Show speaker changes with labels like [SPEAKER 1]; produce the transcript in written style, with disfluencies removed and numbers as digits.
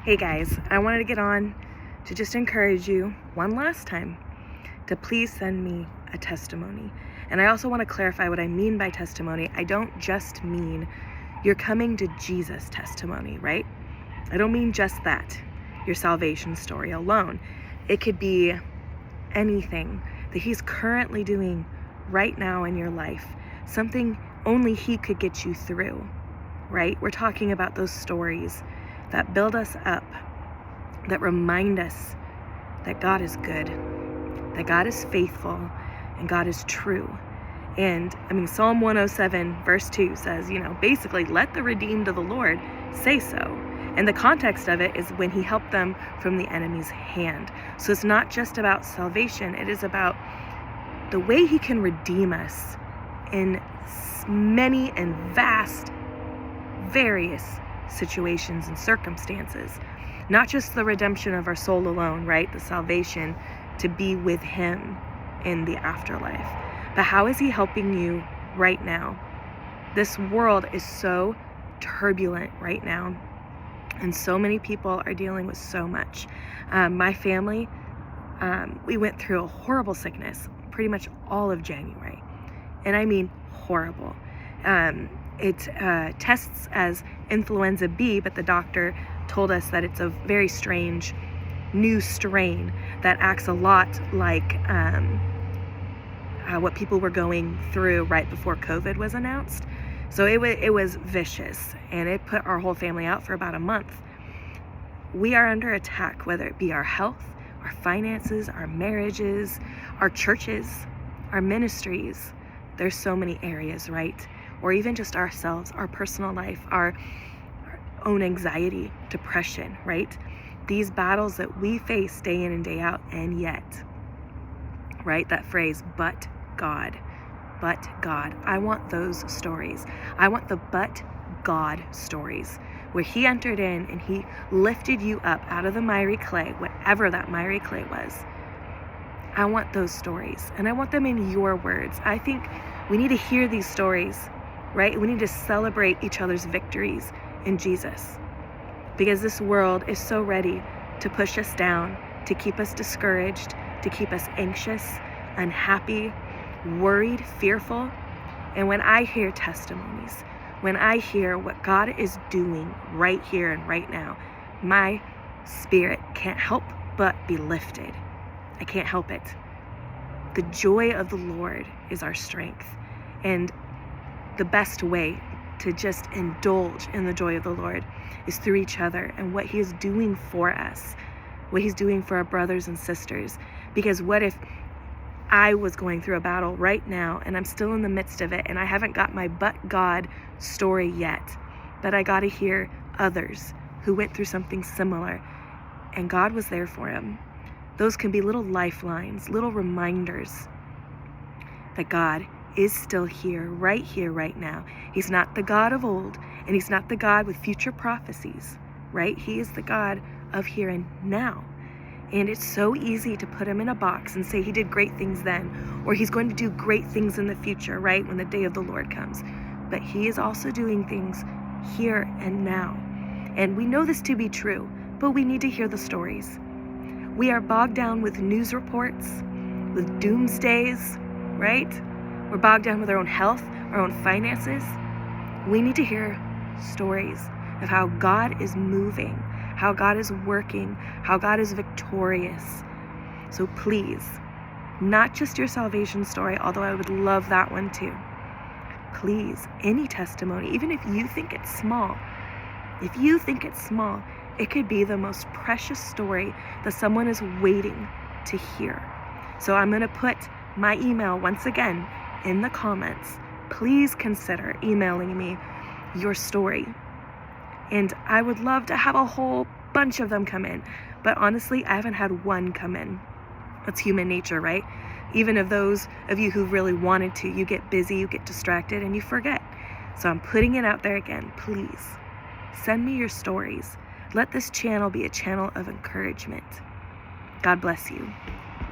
[SPEAKER 1] Hey guys, I wanted to get on to just encourage you one last time to please send me a testimony. And I also want to clarify what I mean by testimony. I don't just mean your coming to Jesus testimony, right? I don't mean just that, your salvation story alone. It could be anything that he's currently doing right now in your life, something only he could get you through, right? We're talking about those stories that build us up, that remind us that God is good, that God is faithful, and God is true. And Psalm 107 verse 2 says, basically, let the redeemed of the Lord say so. And the context of it is when he helped them from the enemy's hand. So it's not just about salvation, it is about the way he can redeem us in many and vast, various situations and circumstances. Not just the redemption of our soul alone, right? The salvation to be with him in the afterlife. But how is he helping you right now? This world is so turbulent right now, and so many people are dealing with so much. My family, we went through a horrible sickness pretty much all of January. And I mean horrible. It tests as influenza B, but the doctor told us that it's a very strange new strain that acts a lot like what people were going through right before COVID was announced. So it was vicious, and it put our whole family out for about a month. We are under attack, whether it be our health, our finances, our marriages, our churches, our ministries. There's so many areas, right? Or even just ourselves, our personal life, our own anxiety, depression, right? These battles that we face day in and day out, and yet, right? That phrase, but God. I want those stories. I want the but God stories where he entered in and he lifted you up out of the miry clay, whatever that miry clay was. I want those stories, and I want them in your words. I think we need to hear these stories, right? We need to celebrate each other's victories in Jesus, because this world is so ready to push us down, to keep us discouraged, to keep us anxious, unhappy, worried, fearful. And when I hear testimonies, when I hear what God is doing right here and right now, my spirit can't help but be lifted. I can't help it. The joy of the Lord is our strength. And the best way to just indulge in the joy of the Lord is through each other and what he is doing for us, what he's doing for our brothers and sisters. Because what if I was going through a battle right now and I'm still in the midst of it and I haven't got my but God story yet, but I got to hear others who went through something similar and God was there for him. Those can be little lifelines, little reminders that God is still here, right now. He's not the God of old, and he's not the God with future prophecies, right? He is the God of here and now. And it's so easy to put him in a box and say he did great things then, or he's going to do great things in the future, right? When the day of the Lord comes. But he is also doing things here and now. And we know this to be true, but we need to hear the stories. We are bogged down with news reports, with doomsdays, right? We're bogged down with our own health, our own finances. We need to hear stories of how God is moving, how God is working, how God is victorious. So please, not just your salvation story, although I would love that one too. Please, any testimony, even if you think it's small, it could be the most precious story that someone is waiting to hear. So I'm going to put my email once again in the comments. Please consider emailing me your story. And I would love to have a whole bunch of them come in. But honestly, I haven't had one come in. That's human nature, right? Even of those of you who really wanted to, you get busy, you get distracted, and you forget. So I'm putting it out there again. Please send me your stories. Let this channel be a channel of encouragement. God bless you.